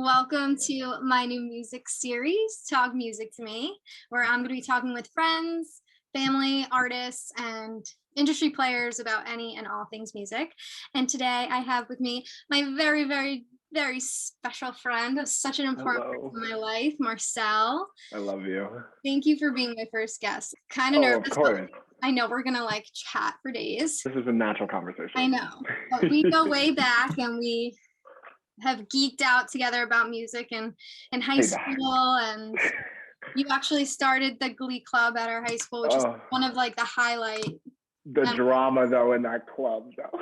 Welcome to my new music series, Talk Music to Me, where I'm going to be talking with friends, family, artists, and industry players about any and all things music. And today I have with me my very special friend, such an important Hello. person in my life, Marcel. I love you. Thank you for being my first guest. Kind of Oh, of nervous, but course. I know we're going to chat for days. This is a natural I conversation. know, but we go way back and we have geeked out together about music in high Say that. school, and you actually started the Glee Club at our high school, which is Oh, one of the highlight. the drama though in that club though.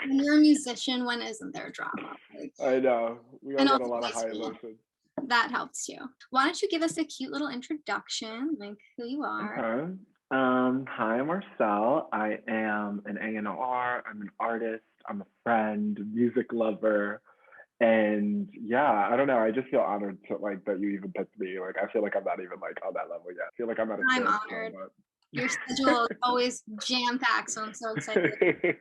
When you're a musician, when isn't there drama? I know. We all And got a also lot high of high school, emotions. that helps too. Why don't you give us a cute little introduction, like who you are? Okay. Hi, I'm Marcel. I am an A&R. I'm an artist. I'm a friend, music lover. And yeah, I don't know. I just feel honored to that you even picked me. I feel like I'm not even on that level yet. I feel like I'm at a I'm standstill, honored. but Your schedule is always jam-packed, so I'm so excited.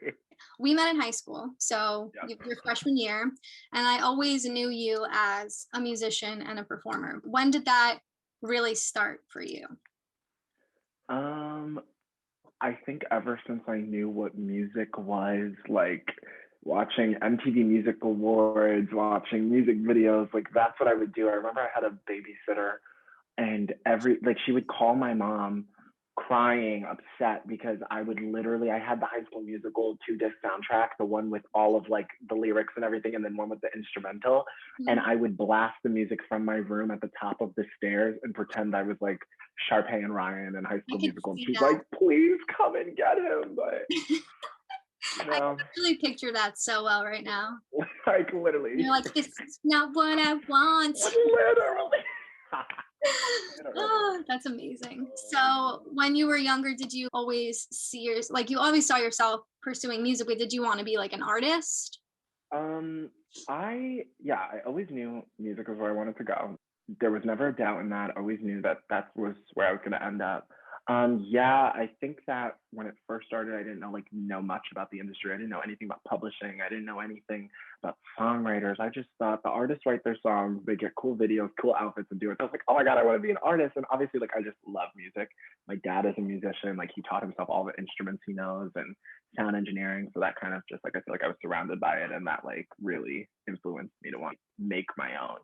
We met in high school, so Yep. your freshman year, and I always knew you as a musician and a performer. When did that really start for you? I think ever since I knew what music was, watching MTV Music Awards, watching music videos, that's what I would do. I remember I had a babysitter and she would call my mom crying, upset because I had the High School Musical 2-disc soundtrack, the one with all of the lyrics and everything, and then one with the instrumental. And I would blast the music from my room at the top of the stairs and pretend I was Sharpay and Ryan in High School Musical. And she's like, please come and get him. But I can actually picture that so well right now. Literally. You're like, this is not what I want. Literally. Oh, that's amazing. So when you were younger, did you always see you always saw yourself pursuing music, but did you want to be an artist? I always knew music was where I wanted to go. There was never a doubt in that. I always knew that was where I was going to end up. I think that when it first started, I didn't know much about the industry. I didn't know anything about publishing. I didn't know anything about songwriters. I just thought the artists write their songs, they get cool videos, cool outfits, and do it. So I was like, oh my God, I want to be an artist. And obviously, I just love music. My dad is a musician. He taught himself all the instruments he knows and sound engineering. So that kind of just I feel like I was surrounded by it, and that really influenced me to want to make my own.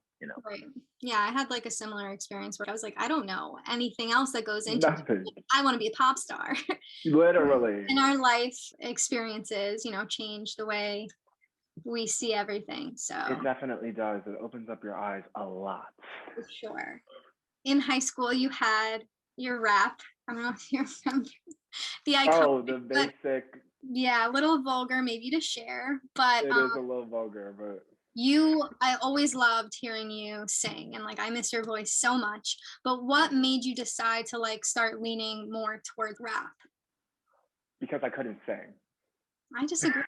Right. Yeah, I had a similar experience where I was I don't know anything else that goes into Nothing. I want to be a pop star. Literally. And our life experiences, change the way we see everything. So it definitely does. It opens up your eyes a lot. For sure. In high school, you had your rap. I don't know if you remember the iconic. The basic. Yeah, a little vulgar maybe to share, but it is a little vulgar, but I always loved hearing you sing, and I miss your voice so much. But what made you decide to start leaning more toward rap? Because I couldn't sing. I disagree.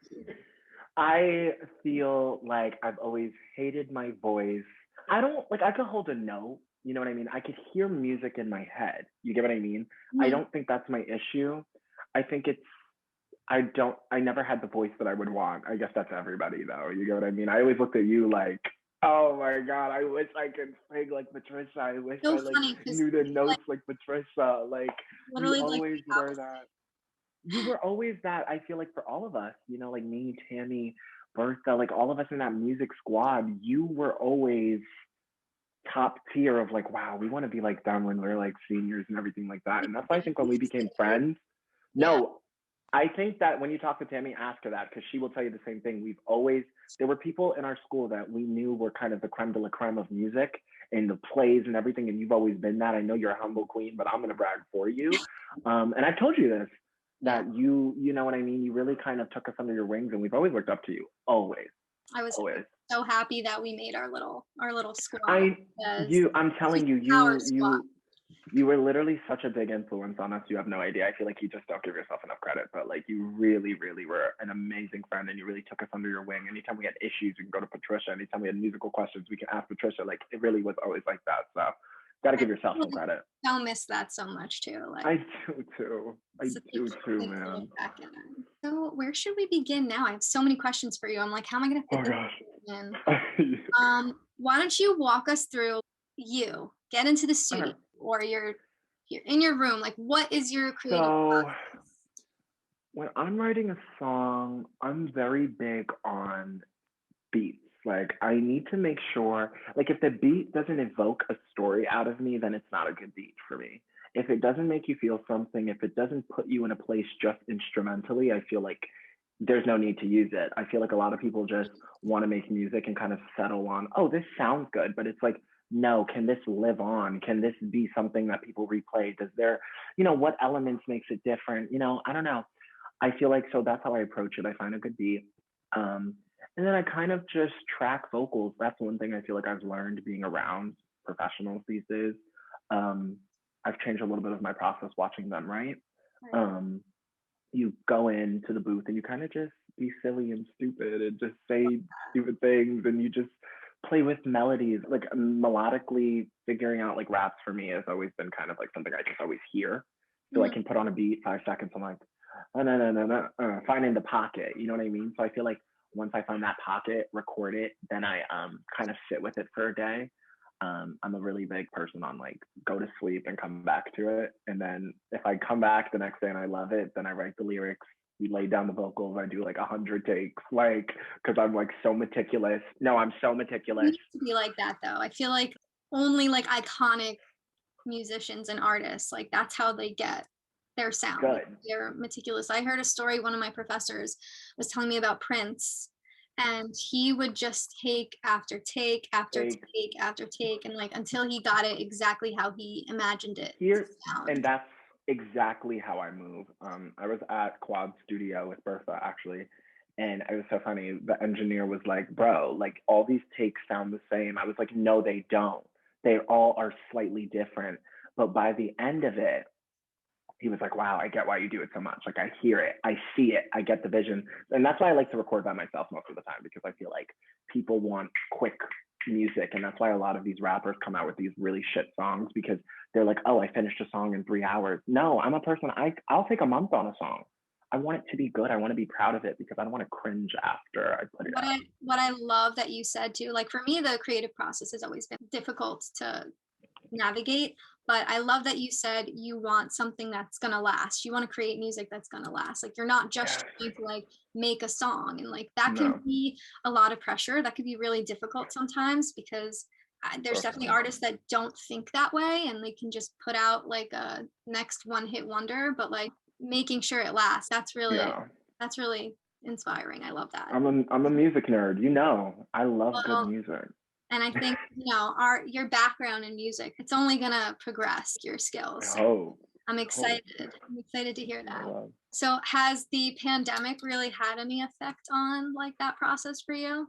I feel like I've always hated my voice. I don't I could hold a note, you know what I mean? I could hear music in my head. You get what I mean? Mm-hmm. I don't think that's my issue. I think I never had the voice that I would want. I guess that's everybody though. You get what I mean? I always looked at you oh my God, I wish I could sing like Patricia. I wish I knew the notes like Patricia. Literally, you always were that. You were always that. I feel for all of us, me, Tammy, Bertha, all of us in that music squad, you were always top tier of wow, we want to be like them when we're seniors and everything like that. And that's why I think when we became friends, no, I think that when you talk to Tammy, ask her that, because she will tell you the same thing. There were people in our school that we knew were kind of the creme de la creme of music and the plays and everything, and you've always been that. I know you're a humble queen, but I'm going to brag for you. And I've told you this, that you know what I mean? You really kind of took us under your wings, and we've always looked up to you, always. I was always so happy that we made our little squad. I'm telling you, you were literally such a big influence on us. You have no idea. I feel you just don't give yourself enough credit, but you really, really were an amazing friend, and you really took us under your wing. Anytime we had issues, we can go to Patricia. Anytime we had musical questions, we can ask Patricia. It really was always like that. So got to give yourself some credit. I'll miss that so much too. I do too. I do too, man. So where should we begin now? I have so many questions for you. I'm how am I going to fit this in? why don't you walk us through you get into the studio Okay. or you're in your room, like what is your creative So process? when I'm writing a song, I'm very big on beats. Like I need to make sure, like if the beat doesn't evoke a story out of me, then it's not a good beat for me. If it doesn't make you feel something, if it doesn't put you in a place just instrumentally, I feel like there's no need to use it. I feel like a lot of people just want to make music and kind of settle on, oh, this sounds good, but it's like, no, can this live on? Can this be something that people replay? Does there, what elements makes it different? I don't know. I feel like so that's how I approach it. I find a good beat. Um, and then I kind of just track vocals. That's one thing I feel like I've learned being around professionals these days. Um, I've changed a little bit of my process watching them, right? Right. Um, you go into the booth and you kind of just be silly and stupid and just say stupid things and you just play with melodies. Like melodically figuring out like raps for me has always been kind of like something I just always hear. So I Mhm. can put on a beat 5 seconds. I'm like, oh, no, no, no, no, finding the pocket. You know what I mean? So I feel like once I find that pocket, record it, then I kind of sit with it for a day. I'm a really big person on like go to sleep and come back to it. And then if I come back the next day and I love it, then I write the lyrics. We lay down the vocals. I do like 100 takes, like because I'm like so meticulous. No, I'm so You meticulous. need to be like that though. I feel like only like iconic musicians and artists, like that's how they get their sound. Good. They're meticulous. I heard a story, one of my professors was telling me about Prince, and he would just take after take after Take take after take, and like until he got it exactly how he imagined it to here, and sound. that's exactly how I move. I was at Quad Studio with Bertha actually, and it was so funny. The engineer was like, "Bro, like all these takes sound the same." I was like, "No, they don't. They all are slightly different." But by the end of it, he was like, wow, I get why you do it so much. Like I hear it, I see it, I get the vision. And that's why I like to record by myself most of the time because I feel like people want quick music. And that's why a lot of these rappers come out with these really shit songs because they're like, oh, I finished a song in 3 hours. No, I'm a person, I'll take a month on a song. I want it to be good. I want to be proud of it because I don't want to cringe after I put it what out. I what I love that you said too, like for me, the creative process has always been difficult to navigate. But I love that you said you want something that's gonna last. You want to create music that's gonna last. Like you're not just Yes. trying to like make a song, and like that can No, be a lot of pressure. That could be really difficult sometimes because there's definitely definitely. artists that don't think that way, and they can just put out like a next one hit wonder. But like making sure it lasts, Yeah. that's really inspiring. I love that. I'm a music nerd. I love good Well, music. and I think, our your background in music, it's only gonna progress your I skills. hope. I'm I hope. excited. I'm excited to hear I that. love. So has the pandemic really had any effect on like that process for you?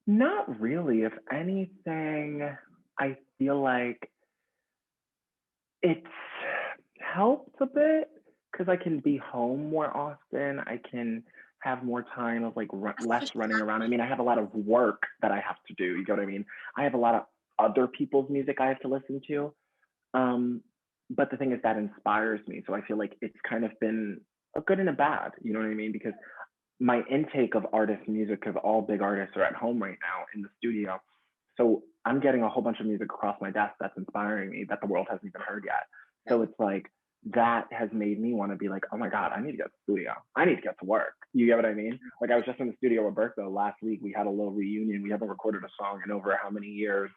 Not really. If anything, I feel like it's helped a bit because I can be home more often. I can have more time of like That's less just running around. I mean, I have a lot of work that I have to do. You get what I mean? I have a lot of other people's music I have to listen to. Um, but the thing is that inspires me. So I feel like it's kind of been a good and a bad. You know what I mean? Because my intake of artist music, because all big artists are at home right now in the studio. So I'm getting a whole bunch of music across my desk that's inspiring me that the world hasn't even heard yet. So right. it's like that has made me want to be like, oh my God, I need to get to the studio. I need to get to work. You get what I mean? Like I was just in the studio with Bertha last week. We had a little reunion. We haven't recorded a song in over how many years.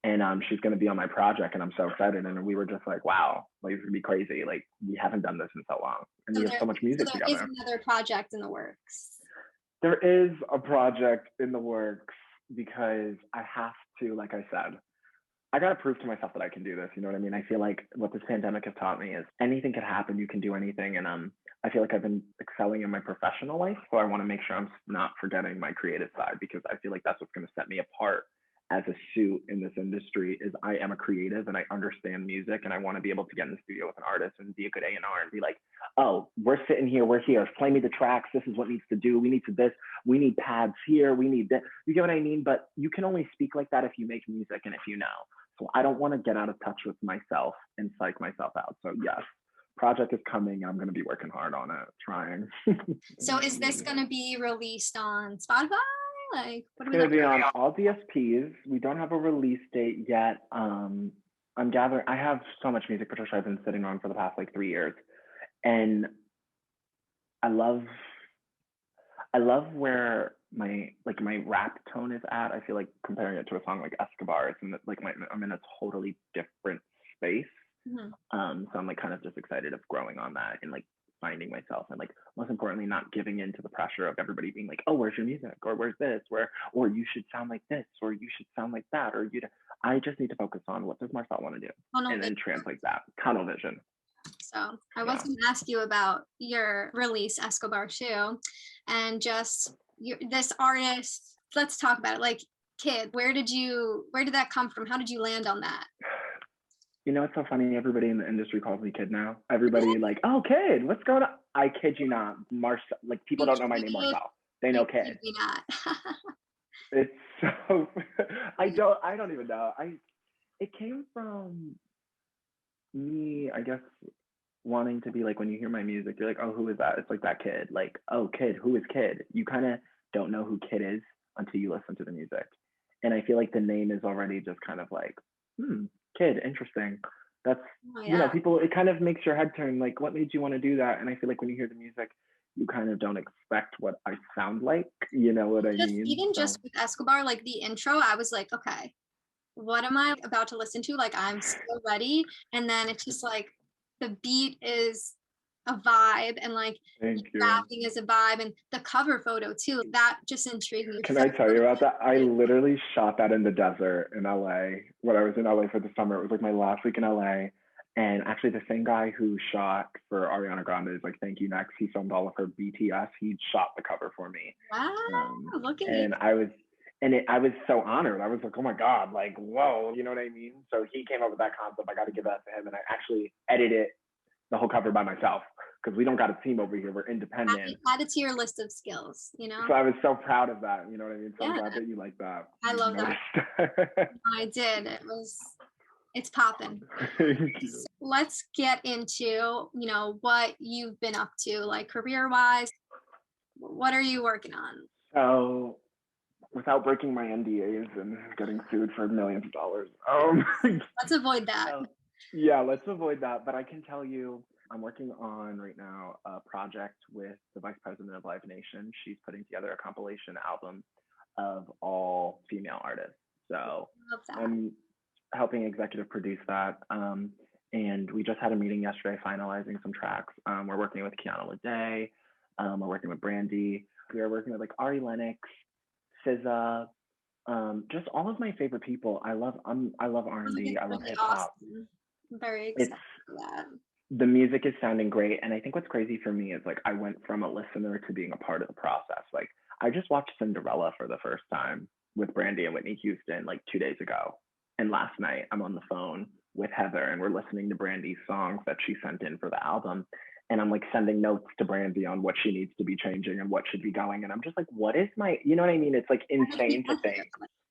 And she's going to be on my project and I'm so excited. And we were just like, wow, like it's going to be crazy. Like we haven't done this in so long and So we have so much music there is together. another project in the works. There is a project in the works because I have to, like I said, I got to prove to myself that I can do this. You know what I mean? I feel like what this pandemic has taught me is anything could happen. You can do anything. And I feel like I've been excelling in my professional life. So I want to make sure I'm not forgetting my creative side because I feel like that's what's going to set me apart as a suit in this industry is I am a creative and I understand music and I want to be able to get in the studio with an artist and be a good A&R and be like, oh, we're sitting here, we're here, play me the tracks, this is what needs to do, we need to this, we need pads here, we need that. You get what I mean? But you can only speak like that if you make music and if you know. So I don't want to get out of touch with myself and psych myself out. So yes, project is coming. I'm going to be working hard on it, trying. So is this going to be released on Spotify? Like, what are It's we going to looking be at? on all DSPs. We don't have a release date yet. I'm gathering. I have so much music, Patricia, I've been sitting on for the past like 3 years, and I love where my rap tone is at. I feel like comparing it to a song like Escobar, it's in like I'm in a totally different space. Mm-hmm. So I'm like kind of just excited of growing on that and like finding myself, and like most importantly not giving in to the pressure of everybody being like, oh, where's your music, or where's this, or you should sound like this, or you should sound like that, or I just need to focus on what does Marcel want to do, and then translate that tunnel vision. So I was going to ask you about your release, Escobar Shoe, and just this artist. Let's talk about it. Like, Kiid, where did that come from? How did you land on that? You know, it's so funny. Everybody in the industry calls me Kiid now. Everybody like, oh, Kiid, what's going on? I kid you not, Marcel. Like, people don't know my name, Marcel. They know Kiid. Not. It's so. I don't even know. It came from me, I guess, wanting to be like, when you hear my music, you're like, oh, who is that? It's like that Kiid. Like, oh, Kiid, who is Kiid? You kind of don't know who Kiid is until you listen to the music. And I feel like the name is already just kind of like, Kiid, interesting. That's, you know, people, it kind of makes your head turn, like, what made you want to do that? And I feel like when you hear the music, you kind of don't expect what I sound like, you know what I mean? Even just with Escobar, like the intro, I was like, okay, what am I about to listen to? Like, I'm so ready. And then it's just like, the beat is a vibe, and like rapping is a vibe, and the cover photo too, that just intrigued me. Can I tell you about that? I literally shot that in the desert in LA when I was in LA for the summer. It was like my last week in LA. And actually the same guy who shot for Ariana Grande is like, thank you next. He filmed all of her BTS. He shot the cover for me. Wow, look at and you. I was so honored. I was like, oh my God, like, whoa, you know what I mean? So he came up with that concept. I got to give that to him. And I actually edited the whole cover by myself, because we don't got a team over here. We're independent. Add it to your list of skills, you know? So I was so proud of that. You know what I mean? So I'm glad that you like that. I love that. I did. It's popping. Let's get into, you know, what you've been up to, like career-wise. What are you working on? So, without breaking my NDAs and getting sued for millions of dollars, let's avoid that. Yeah, let's avoid that. But I can tell you, I'm working on right now a project with the Vice President of Live Nation. She's putting together a compilation album of all female artists. So I'm helping executive produce that. And we just had a meeting yesterday finalizing some tracks. We're working with Kiana Lede. We're working with Brandy. We are working with like Ari Lennox, SZA, just all of my favorite people. I love R&B. I love hip hop. Awesome. I'm very excited for that. The music is sounding great. And I think what's crazy for me is like I went from a listener to being a part of the process. Like I just watched Cinderella for the first time with Brandy and Whitney Houston like 2 days ago. And last night I'm on the phone with Heather and we're listening to Brandy's songs that she sent in for the album. And I'm like sending notes to Brandy on what she needs to be changing and what should be going. And I'm just like, what is my, you know what I mean? It's like insane to think,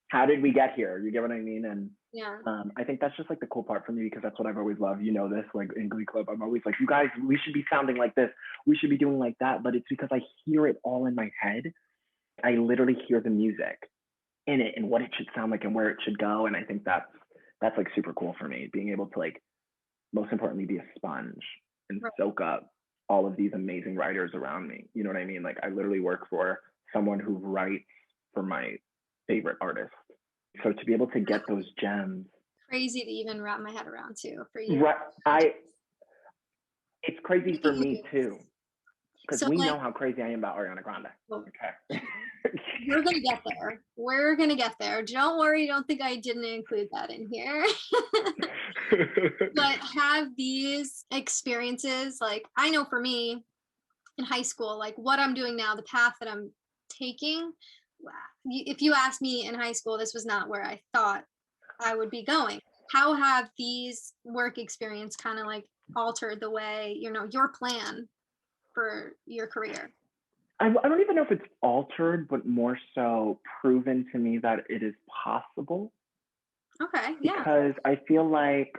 how did we get here? You get what I mean? And yeah, I think that's just like the cool part for me, because that's what I've always loved. You know, this like in Glee Club, I'm always like, you guys, we should be sounding like this. We should be doing like that. But it's because I hear it all in my head. I literally hear the music in it and what it should sound like and where it should go. And I think that's like super cool for me, being able to like, most importantly, be a sponge and soak up all of these amazing writers around me. You know what I mean? Like I literally work for someone who writes for my favorite artists. So to be able to get those gems. Crazy to even wrap my head around too for you. Right. It's crazy for me too. Because we know how crazy I am about Ariana Grande. Okay. We're going to get there. We're going to get there. Don't worry. Don't think I didn't include that in here. But have these experiences, like I know for me in high school, like what I'm doing now, the path that I'm taking, if you asked me in high school, this was not where I thought I would be going. How have these work experience kind of like altered the way, you know, your plan for your career? I don't even know if it's altered, but more so proven to me that it is possible. Okay, yeah. Because I feel like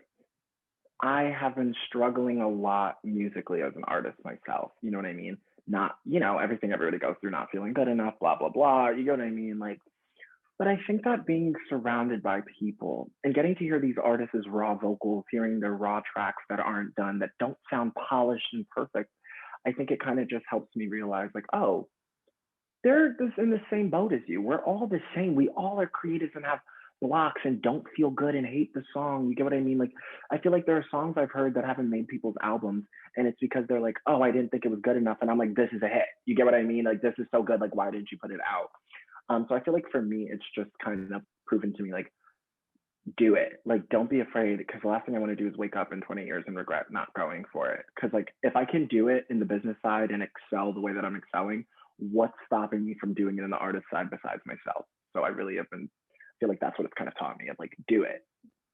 I have been struggling a lot musically as an artist myself. You know what I mean? not, you know, everything everybody goes through, not feeling good enough, blah, blah, blah. You know what I mean? Like, but I think that being surrounded by people and getting to hear these artists' raw vocals, hearing their raw tracks that aren't done, that don't sound polished and perfect, I think it kind of just helps me realize, like, oh, they're just in the same boat as you. We're all the same. We all are creatives and have blocks and don't feel good and hate the song. You get what I mean? Like, I feel like there are songs I've heard that haven't made people's albums, and it's because they're like, oh, I didn't think it was good enough. And I'm like, this is a hit. You get what I mean? Like, this is so good. Like, why didn't you put it out? So I feel like for me, it's just kind of proven to me, like, do it. Like, don't be afraid, because the last thing I want to do is wake up in 20 years and regret not going for it. Because, like, if I can do it in the business side and excel the way that I'm excelling, what's stopping me from doing it in the artist side besides myself? So I really have been, feel like that's what it's kind of taught me, of like, do it.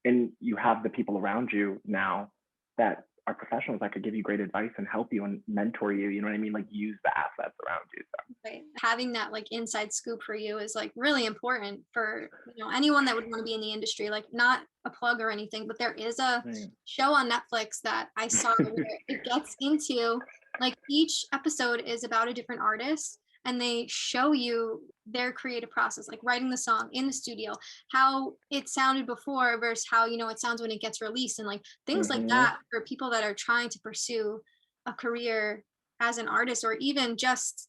And you have the people around you now that are professionals that could give you great advice and help you and mentor you. You know what I mean? Like, use the assets around you. So. Right. Having that like inside scoop for you is like really important for, you know, anyone that would want to be in the industry. Like, not a plug or anything, but there is a show on Netflix that I saw where it gets into, like, each episode is about a different artist, and they show you their creative process, like writing the song in the studio, how it sounded before versus how, you know, it sounds when it gets released, and like things like that for people that are trying to pursue a career as an artist, or even just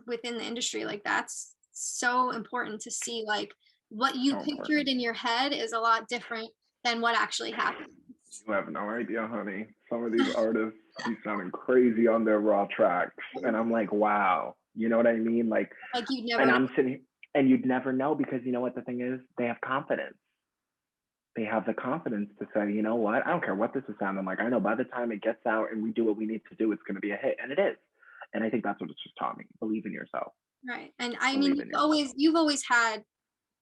within the industry. Like, that's so important to see, like, what you pictured in your head is a lot different than what actually happens. You have no idea, honey. Some of these artists be sounding crazy on their raw tracks, and I'm like, wow. You know what I mean? Like you'd never. And I'm sitting, and you'd never know, because you know what the thing is? They have confidence. They have the confidence to say, you know what? I don't care what this is sounding like. I know by the time it gets out and we do what we need to do, it's going to be a hit, and it is. And I think that's what it's just taught me. Believe in yourself. Right. And I mean, you've always had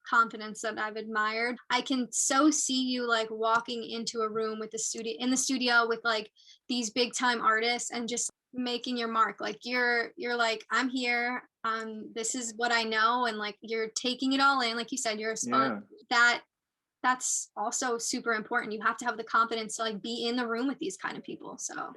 confidence that I've admired. I can so see you like walking into a room with the studio with like these big time artists and just making your mark. Like, you're like, I'm here. This is what I know, and like you're taking it all in. Like you said, you're a sponge. That's also super important. You have to have the confidence to like be in the room with these kind of people. So.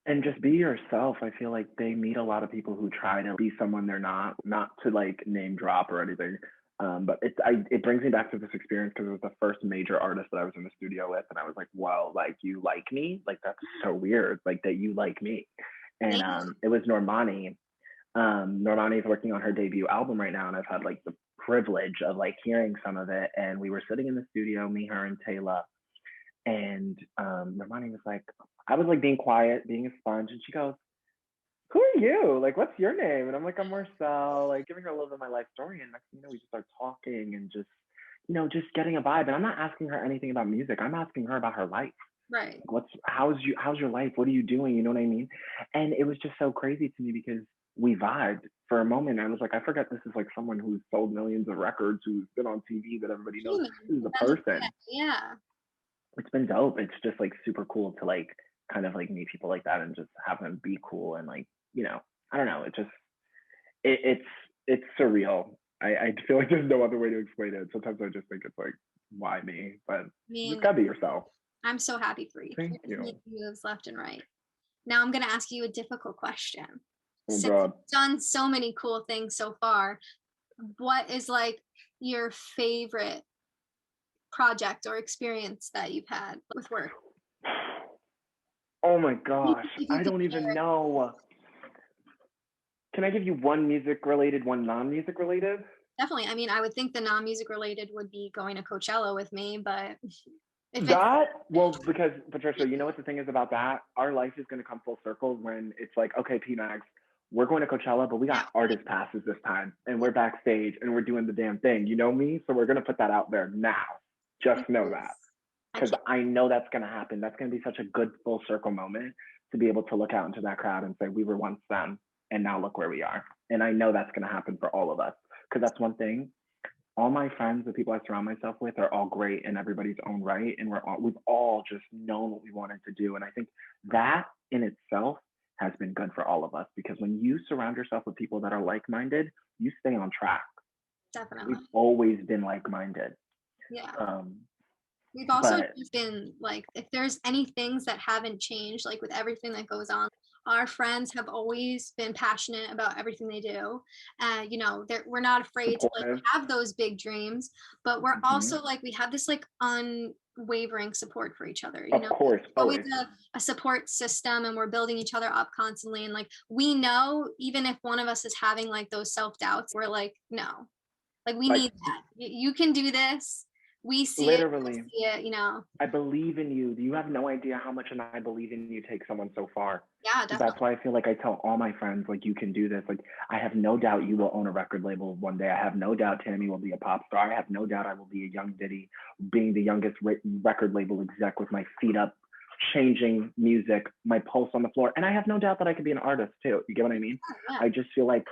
And just be yourself. I feel like they meet a lot of people who try to be someone they're not to like name drop or anything. But it brings me back to this experience, because it was the first major artist that I was in the studio with, and I was like, wow, like, you like me? Like, that's so weird, like, that you like me. And it was Normani. Normani is working on her debut album right now, and I've had like the privilege of like hearing some of it. And we were sitting in the studio, me, her, and Taylor. And Normani was like, I was like being quiet, being a sponge, and she goes, who are you? Like, what's your name? And I'm like, I'm Marcel, like giving her a little bit of my life story. And next thing you know, we just start talking and just, you know, just getting a vibe. And I'm not asking her anything about music. I'm asking her about her life. Right. How's your life? What are you doing? You know what I mean? And it was just so crazy to me, because we vibed for a moment. I was like, I forget this is like someone who's sold millions of records, who's been on TV, that everybody knows this is a person. Yeah. It's been dope. It's just like super cool to like kind of like meet people like that and just have them be cool, and like, you know, I don't know. It just it's surreal. I feel like there's no other way to explain it. Sometimes I just think it's like, why me? But you just gotta be yourself. I'm so happy for you. Thank you. Moves left and right. Now I'm gonna ask you a difficult question. Oh, Since God. you've done so many cool things so far, what is like your favorite project or experience that you've had with work? Oh my gosh, I don't even know. Can I give you one music related, one non-music related? Definitely. I mean, I would think the non-music related would be going to Coachella with me, but well, because Patricia, you know what the thing is about that? Our life is going to come full circle when it's like, okay, P-Max, we're going to Coachella, but we got artist passes this time, and we're backstage and we're doing the damn thing. You know me? So we're going to put that out there now. Just know that. Because I know that's going to happen. That's going to be such a good full circle moment to be able to look out into that crowd and say, we were once them, and now look where we are. And I know that's going to happen for all of us. Because that's one thing. All my friends, the people I surround myself with, are all great in everybody's own right. And we've all just known what we wanted to do. And I think that in itself has been good for all of us. Because when you surround yourself with people that are like-minded, you stay on track. Definitely. We've always been like-minded. Yeah. We've also just been like, if there's any things that haven't changed, like with everything that goes on, our friends have always been passionate about everything they do. You know, we're not afraid to like Supportive. have those big dreams, but we're also like, we have this like unwavering support for each other. You Of know, course, always always. a support system, and we're building each other up constantly. And like, we know even if one of us is having like those self-doubts, we're like, no, like we Like need that. You can do this. We see it, you literally, see it, you know. I believe in you. You have no idea how much an I believe in you takes someone so far. Yeah, That's definitely. why I feel like I tell all my friends, like, you can do this. Like, I have no doubt you will own a record label one day. I have no doubt Tammy will be a pop star. I have no doubt I will be a young Diddy, being the youngest record label exec with my feet up, changing music, my pulse on the floor. And I have no doubt that I could be an artist too. You get what I mean? Yeah. I just feel like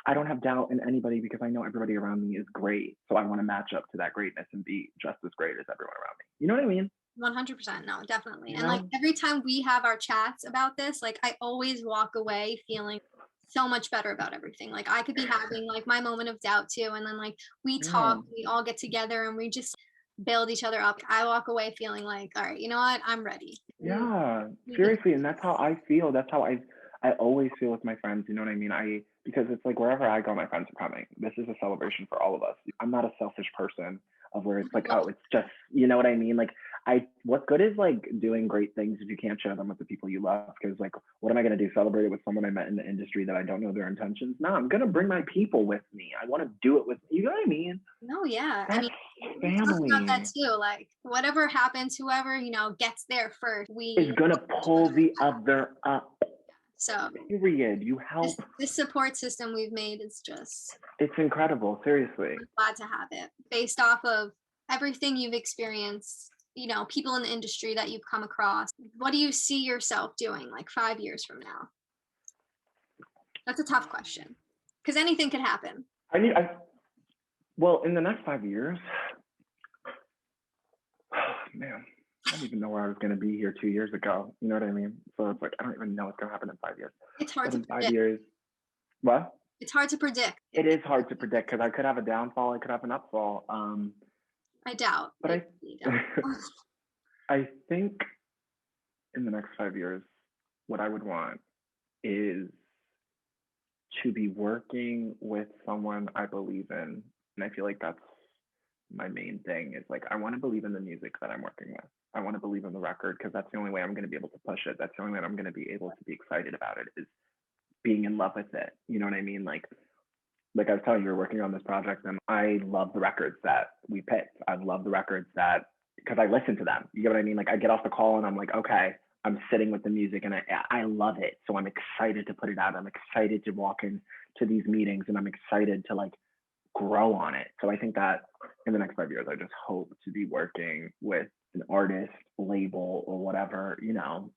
I don't have doubt in anybody because I know everybody around me is great. So I want to match up to that greatness and be just as great as everyone around me. You know what I mean? 100%. No, definitely. You And like know? every time we have our chats about this, like I always walk away feeling so much better about everything. Like I could be having like my moment of doubt too. And then like we Yeah. talk, we all get together and we just build each other up. I walk away feeling like, all right, you know what? I'm ready. Yeah. We can. Seriously. And that's how I feel. That's how I always feel with my friends. You know what I mean? Because it's like wherever I go, my friends are coming. This is a celebration for all of us. I'm not a selfish person of where it's like, oh, it's just, you know what I mean? Like, what's good is like doing great things if you can't share them with the people you love. Because like, what am I going to do? Celebrate it with someone I met in the industry that I don't know their intentions? No, I'm going to bring my people with me. I want to do it with, you know what I mean? No, yeah. I That's mean, we talk about that family. too. Like whatever happens, whoever, you know, gets there first, Is we going to help each pull other. the other up. So Period. You help. this support system we've made is just It's incredible. Seriously. glad to have it based off of everything you've experienced, you know, people in the industry that you've come across. What do you see yourself doing like 5 years from now? That's a tough question because anything could happen. I need, I, well, in the next 5 years, man, I don't even know where I was going to be here 2 years ago. You know what I mean? So it's like, I don't even know what's going to happen in 5 years. It's hard But to in five predict. years, what? It's hard to predict. It is hard to predict because I could have a downfall, I could have an upfall. I doubt. But I really doubt. I think in the next 5 years, what I would want is to be working with someone I believe in. And I feel like that's my main thing is like, I want to believe in the music that I'm working with. I want to believe in the record because that's the only way I'm going to be able to push it. That's the only way I'm going to be able to be excited about it is being in love with it. You know what I mean? Like I was telling you, we're working on this project and I love the records that we picked. I love the records that, because I listen to them. You get what I mean? Like I get off the call and I'm like, okay, I'm sitting with the music and I love it. So I'm excited to put it out. I'm excited to walk into these meetings and I'm excited to like grow on it. So I think that in the next 5 years, I just hope to be working with an artist, label, or whatever, you know,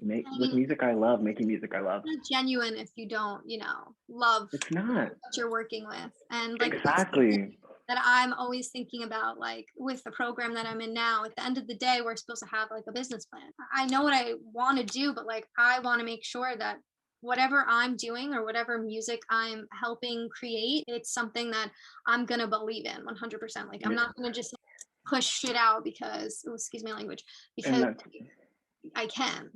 I with mean, music I love, making music I love. it's not genuine if you don't, you know, love It's not. what you're working with. And like that's Exactly. that I'm always thinking about, like with the program that I'm in now. At the end of the day, we're supposed to have like a business plan. I know what I want to do, but like I want to make sure that whatever I'm doing or whatever music I'm helping create, it's something that I'm gonna believe in 100%. Like I'm not gonna just push shit out because, oh, excuse my language, And because that's I can.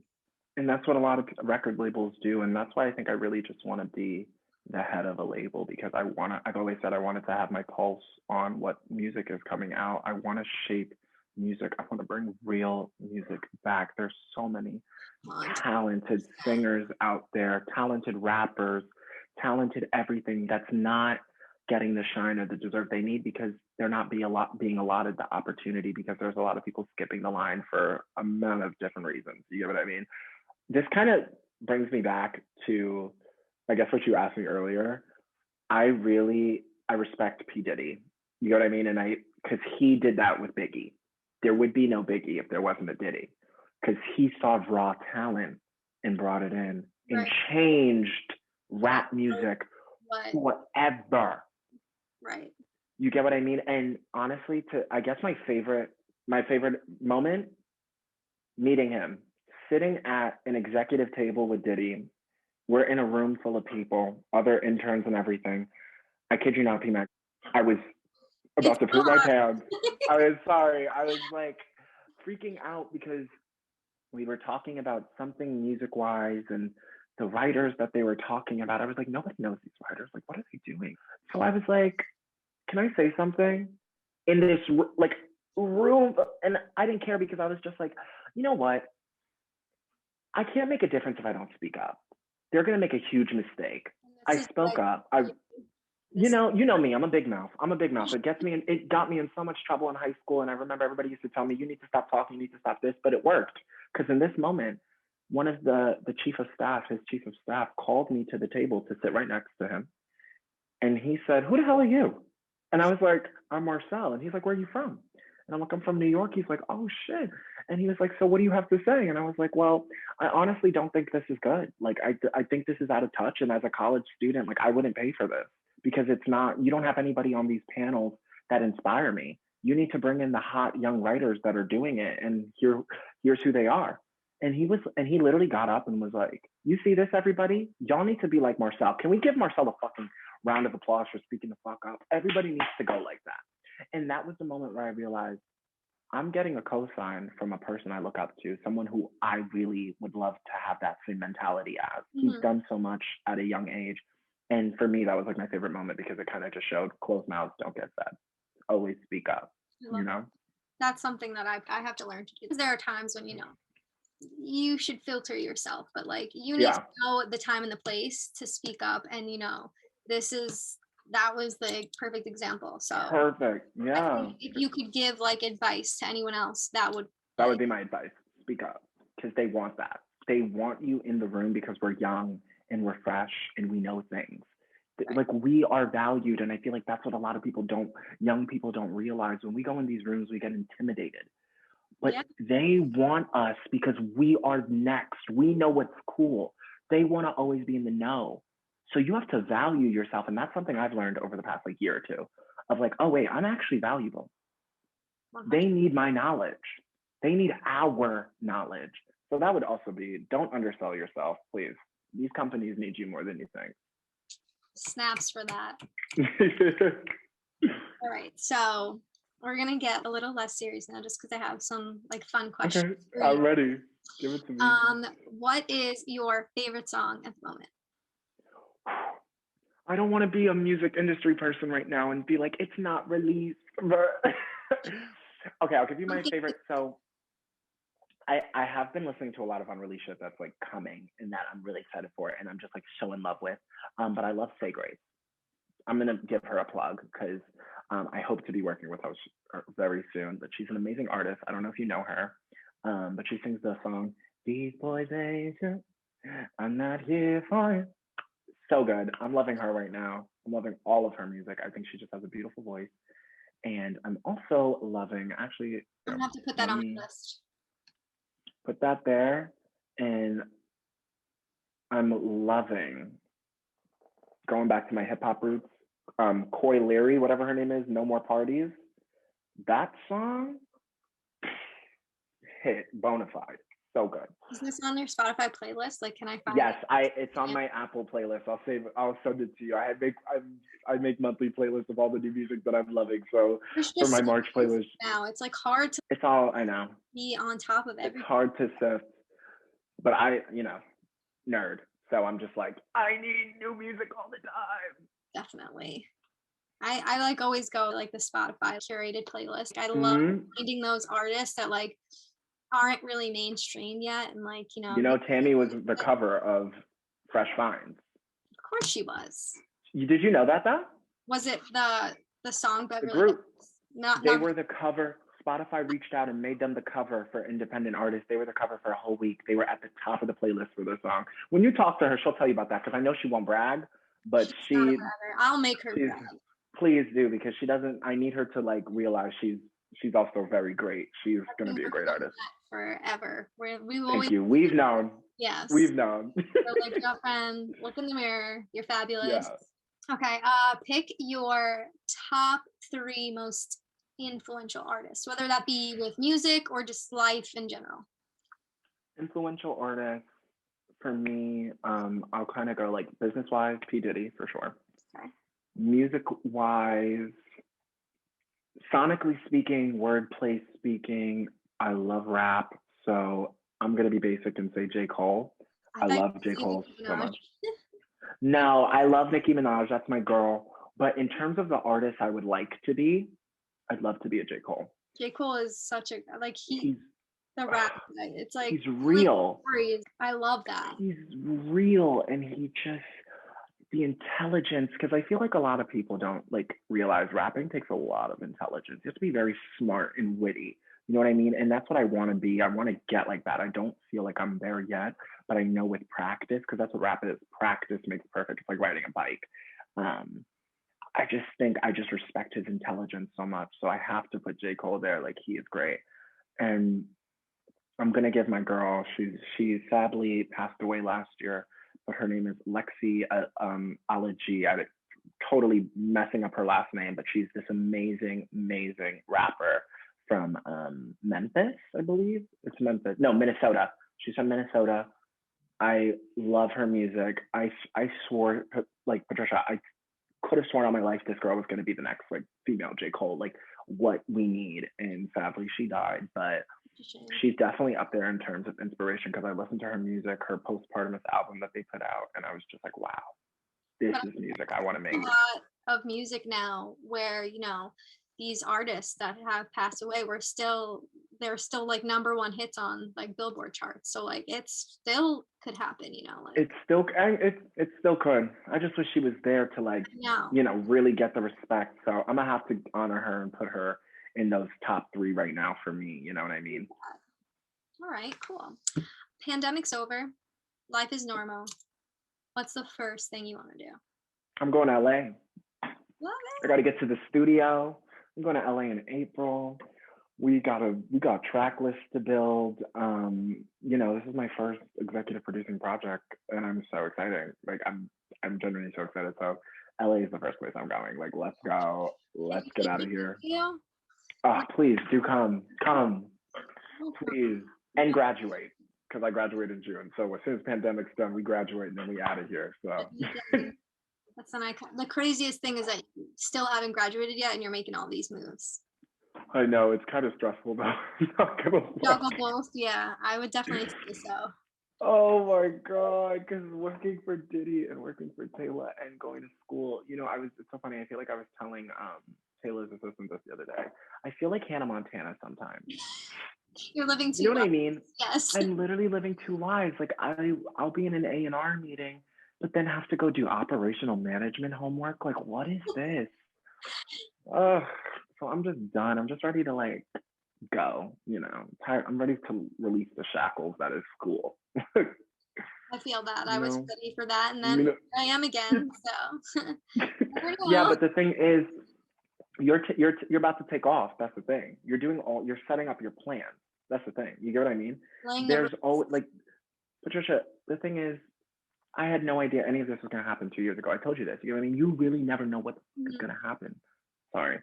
and that's what a lot of record labels do. And that's why I think I really just want to be the head of a label because I've always said I wanted to have my pulse on what music is coming out. I want to shape music. I want to bring real music back. There's so many talented singers out there, talented rappers, talented everything that's not getting the shine or the deserve they need because they're not being allotted the opportunity because there's a lot of people skipping the line for a amount of different reasons. You get what I mean? This kind of brings me back to, I guess, what you asked me earlier. I respect P Diddy. You know what I mean? And because he did that with Biggie. There would be no Biggie if there wasn't a Diddy, because he saw raw talent and brought it in and Right. changed rap music forever. Right. You get what I mean? And honestly, I guess my favorite moment, meeting him, sitting at an executive table with Diddy. We're in a room full of people, other interns and everything. I kid you not, P-Mac. I was about to poop my pants. I was sorry. I was like freaking out because we were talking about something music-wise and the writers that they were talking about, I was like, nobody knows these writers. Like, what are they doing? So I was like, can I say something in this like room? And I didn't care because I was just like, you know what? I can't make a difference if I don't speak up. They're gonna make a huge mistake. This I is spoke like up. this. You know me. I'm a big mouth. I'm a big mouth. It got me in so much trouble in high school. And I remember everybody used to tell me, you need to stop talking, you need to stop this. But it worked because in this moment, one of the chief of staff, his chief of staff, called me to the table to sit right next to him, and he said, "Who the hell are you?" And I was like, "I'm Marcel." And he's like, "Where are you from?" And I'm like, "I'm from New York." He's like, "Oh shit." And he was like, "So what do you have to say?" And I was like, "Well, I honestly don't think this is good. Like, I think this is out of touch. And as a college student, like, I wouldn't pay for this because it's not. You don't have anybody on these panels that inspire me. You need to bring in the hot young writers that are doing it, and here's who they are." And he literally got up and was like, "You see this, everybody? Y'all need to be like Marcel. Can we give Marcel a fucking round of applause for speaking the fuck up? Everybody needs to go like that." And that was the moment where I realized I'm getting a cosign from a person I look up to, someone who I really would love to have that same mentality as. Mm-hmm. He's done so much at a young age. And for me, that was like my favorite moment because it kind of just showed closed mouths don't get fed. Always speak up, you know? That's something that I have to learn to do. Because there are times when, you should filter yourself, but like you need to know the time and the place to speak up. And, that was the perfect example. So perfect. Yeah. I think if you could give like advice to anyone else, that would be my advice. Speak up because they want that. They want you in the room because we're young and we're fresh and we know things. Right. Like we are valued. And I feel like that's what a lot of young people don't realize. When we go in these rooms, we get intimidated. But they want us because we are next. We know what's cool. They want to always be in the know. So you have to value yourself. And that's something I've learned over the past like year or two of like, oh, wait, I'm actually valuable. 100%. They need my knowledge. They need our knowledge. So that would also be, don't undersell yourself, please. These companies need you more than you think. Snaps for that. All right. So we're going to get a little less serious now just because I have some like fun questions. Okay, I'm ready. Give it to me. What is your favorite song at the moment? I don't want to be a music industry person right now and be like, it's not released. Okay, I'll give you my favorite. So I have been listening to a lot of unreleased shit that's like coming and that I'm really excited for and I'm just like so in love with. But I love Say Grace. I'm going to give her a plug because I hope to be working with her very soon. But she's an amazing artist. I don't know if you know her, but she sings the song, "These Boys Ain't Shit, I'm Not Here For You." So good. I'm loving her right now. I'm loving all of her music. I think she just has a beautiful voice. And I'm also loving, actually, I'm going to have to put that on my list. Put that there. And I'm loving, going back to my hip hop roots, Coy Leary, whatever her name is, No More Parties. That song, hit, bona fide. So good. Is this on your Spotify playlist? Like, can I find it? Yes, it's on my Apple playlist. I'll send it to you. I make monthly playlists of all the new music that I'm loving. So for my March playlist. Now it's like hard to. It's all, I know. Be on top of everything. It's hard to sift, but nerd. So I'm just like, I need new music all the time. Definitely. I like always go like the Spotify curated playlist. I love finding those artists that like aren't really mainstream yet, and like Tammy was the cover of Fresh Finds. Of course she was. Did you know that though? Was it the song Beverly? The group. They were the cover. Spotify reached out and made them the cover for independent artists. They were the cover for a whole week. They were at the top of the playlist for their song. When you talk to her, she'll tell you about that because I know she won't brag, but I'll make her brag. Please do, because she doesn't. I need her to like realize she's also very great. She's going to be a great artist. Forever. Thank you. We've known. Yes. We've known. So like girlfriend, look in the mirror. You're fabulous. Yeah. Okay. Pick your top 3 most influential artists, whether that be with music or just life in general. Influential artists for me, I'll kind of go like business-wise, P. Diddy for sure. Okay. Music-wise, sonically speaking, wordplay speaking, I love rap, so I'm gonna be basic and say J. Cole. I thought love you J. were saying Cole Nicki so Minaj. much. No, I love Nicki Minaj. That's my girl. But in terms of the artist I would like to be, I'd love to be a J. Cole. J. Cole is such a like He's the rap guy. It's like he's real. stories. I love that. He's real, and he just the intelligence, because I feel like a lot of people don't like realize rapping takes a lot of intelligence. You have to be very smart and witty. You know what I mean? And that's what I want to be. I want to get like that. I don't feel like I'm there yet, but I know with practice, because that's what rap is. Practice makes perfect. It's like riding a bike. I just think I just respect his intelligence so much. So I have to put J. Cole there. Like, he is great. And I'm gonna give my girl. She sadly passed away last year, but her name is Lexi Alaji. I'm totally messing up her last name, but she's this amazing, amazing rapper from Memphis, I believe. It's Memphis. No, Minnesota. She's from Minnesota. I love her music. I swore, like, Patricia, I could have sworn on my life this girl was going to be the next like female J. Cole, like what we need. And sadly, she died. But she's definitely up there in terms of inspiration, because I listened to her music, her postpartum album that they put out, and I was just like, wow, this is music I want to make. A lot of music now where, you know, these artists that have passed away they're still like number one hits on like Billboard charts. So like it still could happen, you know. Like it still could. I just wish she was there to like, no. you know, really get the respect. So I'm gonna have to honor her and put her in those top 3 right now for me. You know what I mean? All right, cool. Pandemic's over. Life is normal. What's the first thing you want to do? I'm going to LA. Love it. I got to get to the studio. I'm going to LA in April. We got track lists to build. You know, this is my first executive producing project, and I'm so excited. Like, I'm genuinely so excited. So LA is the first place I'm going. Like, let's go. Let's get out of here. Oh, please do come, please, and graduate, because I graduated in June. So as soon as pandemic's done, we graduate and then we out of here. So that's an icon. The craziest thing is that you still haven't graduated yet, and you're making all these moves. I know, it's kind of stressful though. Juggle both, yeah. I would definitely say so. Oh my God, because working for Diddy and working for Taylor and going to school, you know, it's so funny. I feel like I was telling Taylor's assistant this the other day. I feel like Hannah Montana sometimes. You're living two lives. You know what I mean? Yes. I'm literally living 2 lives. Like, I'll be in an A&R meeting, but then have to go do operational management homework. Like, what is this? Ugh. So I'm just done. I'm just ready to like go, you know. I'm ready to release the shackles that is school. I feel that. I was ready for that, and then here I am again. So yeah, but the thing is, you're about to take off. That's the thing. You're setting up your plan. That's the thing. You get what I mean? There's always like, Patricia, the thing is, I had no idea any of this was going to happen 2 years ago. I told you this. You know what I mean? You really never know what is going to happen. Sorry.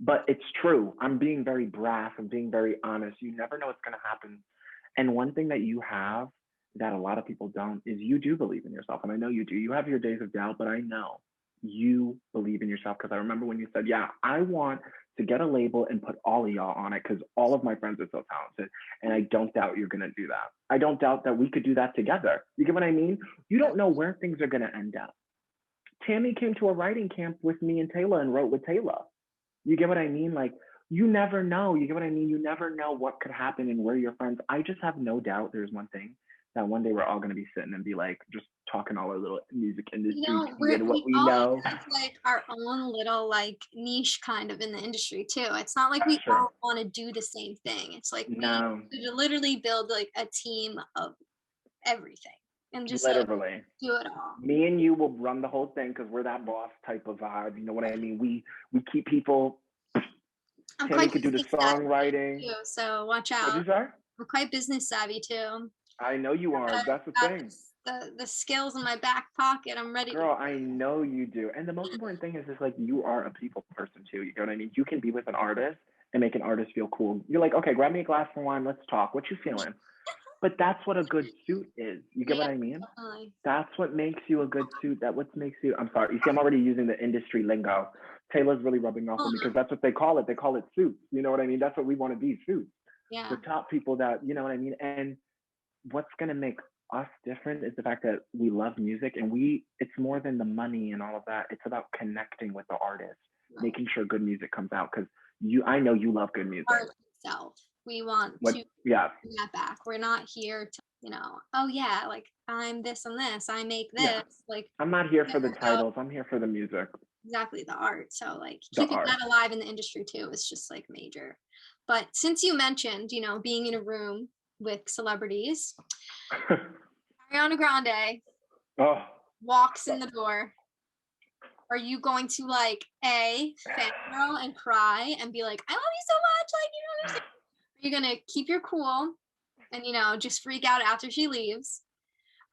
But it's true. I'm being very brass. I'm being very honest. You never know what's going to happen. And one thing that you have that a lot of people don't is you do believe in yourself. And I know you do. You have your days of doubt, but I know you believe in yourself, because I remember when you said, yeah, I want to get a label and put all of y'all on it because all of my friends are so talented. And I don't doubt you're going to do that. I don't doubt that we could do that together. You get what I mean? You don't know where things are going to end up. Tammy came to a writing camp with me and Taylor and wrote with Taylor. You get what I mean? Like, you never know. You get what I mean? You never know what could happen and where your friends. I just have no doubt there's one thing, that one day we're all going to be sitting and be like, just talking all our little music industry, and what we know. Have like our own little like niche kind of in the industry too. It's not like we all want to do the same thing. It's like we literally build like a team of everything and just literally like, do it all. Me and you will run the whole thing because we're that boss type of vibe. You know what I mean? We keep people. Tammy could do the songwriting too, so watch out. What'd you say? We're quite business savvy too. I know you are. That's the thing. The skills in my back pocket. I'm ready. Girl, I know you do. And the most important thing is like you are a people person too. You know what I mean? You can be with an artist and make an artist feel cool. You're like, okay, grab me a glass of wine. Let's talk. What you feeling? But that's what a good suit is. You get what I mean? Definitely. That's what makes you a good suit. What makes you, I'm sorry. You see, I'm already using the industry lingo. Taylor's really rubbing off on me because that's what they call it. They call it suits. You know what I mean? That's what we want to be, suits. Yeah. The top people that, you know what I mean? And what's going to make us different is the fact that we love music, and it's more than the money and all of that. It's about connecting with the artist, Right. making sure good music comes out, because I know you love good music. Art itself. We want What? to Yeah. bring that back. We're not here to, oh yeah, like I'm this and this. I make this. Yeah. Like I'm not here for the no, titles. I'm here for the music, exactly the art. So like the keeping art. that alive in the industry too is just like major. But since you mentioned, being in a room with celebrities, Ariana Grande Oh, walks in the door. Are you going to like fangirl and cry and be like, I love you so much, like you don't understand? Are you gonna keep your cool and just freak out after she leaves?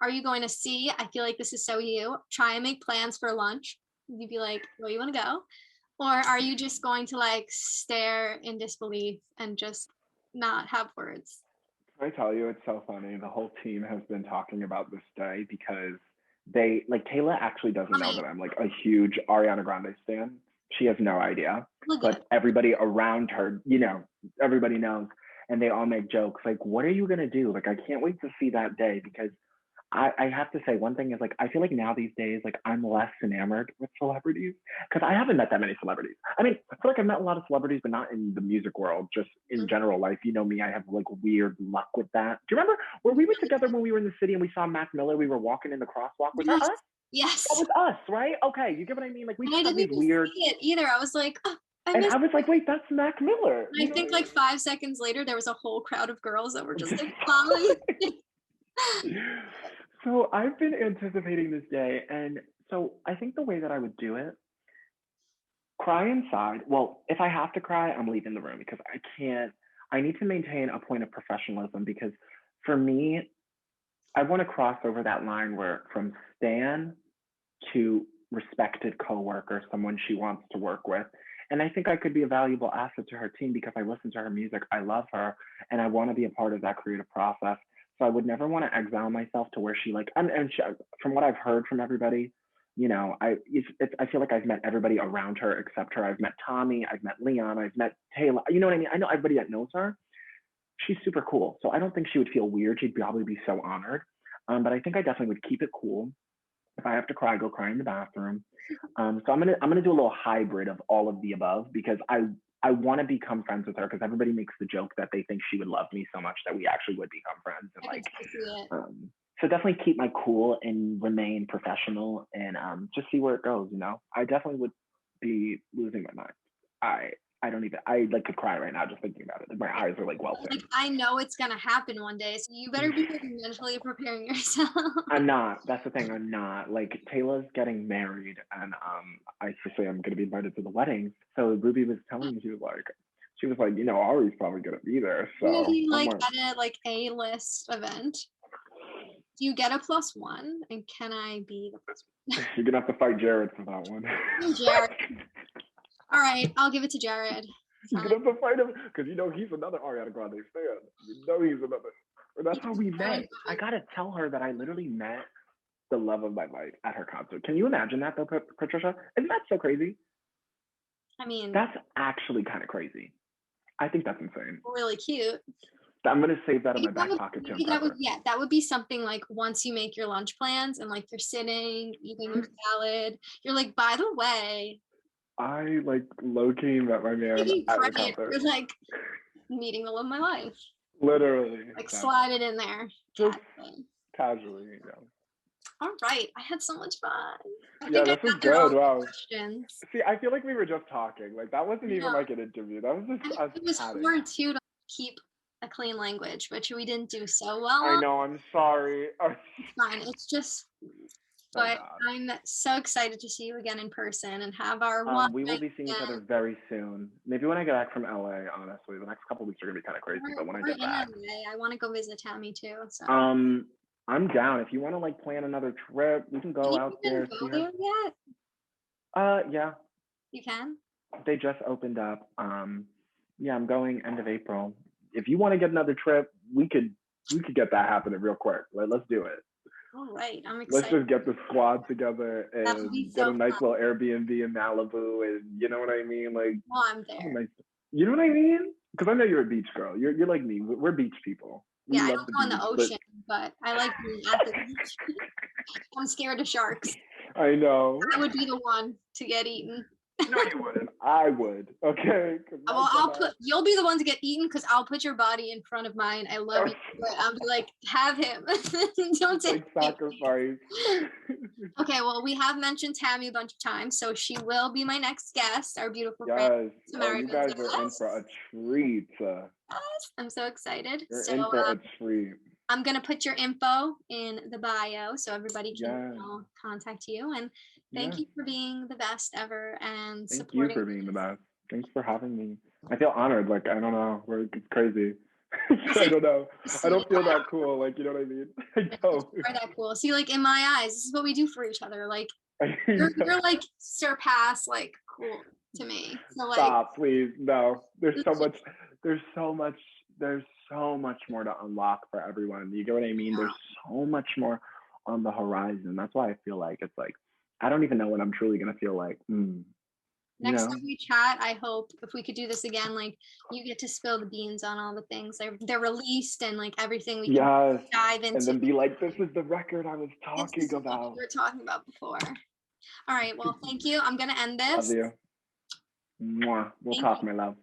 Are you going to see, I feel like this is so you, try and make plans for lunch? You'd be like, well, you want to go? Or are you just going to like stare in disbelief and just not have words? can I tell you, it's so funny. The whole team has been talking about this day because they like Kayla actually doesn't know that I'm like a huge Ariana Grande stan. She has no idea. But everybody around her, everybody knows. And they all make jokes like, what are you gonna do? Like, I can't wait to see that day, because I have to say one thing is like I feel like now these days like I'm less enamored with celebrities, because I haven't met that many celebrities. I mean, I feel like I've met a lot of celebrities, but not in the music world, just in general life. You know me, I have like weird luck with that. Do you remember where we were together when we were in the city and we saw Mac Miller? We were walking in the crosswalk. Was that us? Yes. That was us, right? Okay, you get what I mean? Like we And I just have didn't these even weird. see it either. I was like, oh, I And missed I was like, it. wait, that's Mac Miller. And I think like 5 seconds later, there was a whole crowd of girls that were just like following. So I've been anticipating this day, and so I think the way that I would do it, cry inside. Well, if I have to cry, I'm leaving the room, because I can't. I need to maintain a point of professionalism, because for me, I want to cross over that line where from stan to respected coworker, someone she wants to work with. And I think I could be a valuable asset to her team because I listen to her music, I love her, and I want to be a part of that creative process. So I would never want to exile myself to where she like. And she, from what I've heard from everybody, I feel like I've met everybody around her except her. I've met Tommy, I've met Leon, I've met Taylor. You know what I mean? I know everybody that knows her. She's super cool, so I don't think she would feel weird. She'd probably be so honored. But I think I definitely would keep it cool. If I have to cry, go cry in the bathroom. So I'm gonna do a little hybrid of all of the above, because I want to become friends with her, because everybody makes the joke that they think she would love me so much that we actually would become friends, and like so definitely keep my cool and remain professional, and just see where it goes. I definitely would be losing my mind. I don't even, I like could cry right now just thinking about it. My eyes are like welting. Like I know it's gonna happen one day, so you better be like mentally preparing yourself. I'm not. That's the thing. I'm not. Like Taylor's getting married, and I say I'm gonna be invited to the wedding. So Ruby was telling me, she was like, Ari's probably gonna be there. So Maybe like at a list event. Do you get a +1? And can I be the +1? You're gonna have to fight Jared for that one. Jared. All right, I'll give it to Jared. You're gonna have to fight him, because he's another Ariana Grande fan. He's another. And that's how we met. I gotta tell her that I literally met the love of my life at her concert. Can you imagine that though, Patricia? Isn't that so crazy? I mean, that's actually kind of crazy. I think that's insane. Really cute. I'm gonna save that in my back pocket too. That would be something like once you make your lunch plans and like you're sitting eating your salad, you're like, by the way, I like low key met my man at the concert. You're like meeting the love of my life. Literally. Like slide it in there. Just casually, All right, I had so much fun. This was good. Wow. Questions. See, I feel like we were just talking. Like that wasn't even like an interview. That was just us. It was hard too to keep a clean language, which we didn't do so well. I know. I'm sorry. It's fine. It's just. But I'm so excited to see you again in person and have our one. We will be seeing each other very soon. Maybe when I get back from LA, honestly. The next couple of weeks are gonna be kind of crazy, but when I get back. LA, I want to go visit Tammy too. So. I'm down. If you want to like plan another trip, we can go out there. Go there yet? Yeah. You can? They just opened up. Yeah, I'm going end of April. If you want to get another trip, we could get that happening real quick. Let's do it. All right, I'm excited. Let's just get the squad together and get a nice little Airbnb in Malibu, and you know what I mean? Like, well, I'm there. You know what I mean? Because I know you're a beach girl. You're like me. We're beach people. We Yeah, I love don't the go in the beach, ocean, but I like being at the beach. I'm scared of sharks. I know. I would be the one to get eaten. No, you wouldn't. I would. Okay. Well, you'll be the one to get eaten because I'll put your body in front of mine. I love you, but I'll be like, have him. Don't take sacrifice. Okay, well, we have mentioned Tammy a bunch of times, so she will be my next guest, our beautiful Yes. friend. Oh, you guys are in for a treat. Yes, I'm so excited. You're so in for a treat. I'm gonna put your info in the bio so everybody can contact you. And thank you for being the best ever and thank you for being the best. Thanks for having me. I feel honored. Like, I don't know. It's crazy. I don't know. I don't feel that cool. Like, you know what I mean? I don't. You are that cool. See, like in my eyes, this is what we do for each other. Like you're like surpass like cool to me. So like stop, please. No. There's so much more to unlock for everyone. You get what I mean? There's so much more on the horizon. That's why I feel like it's like I don't even know when I'm truly gonna feel like next time we chat, I hope if we could do this again, like you get to spill the beans on all the things they're released and like everything we can dive into. And then be like, this is the record I was talking about. We were talking about before. All right, well, thank you. I'm gonna end this. Love you. Mwah. We'll talk, my love.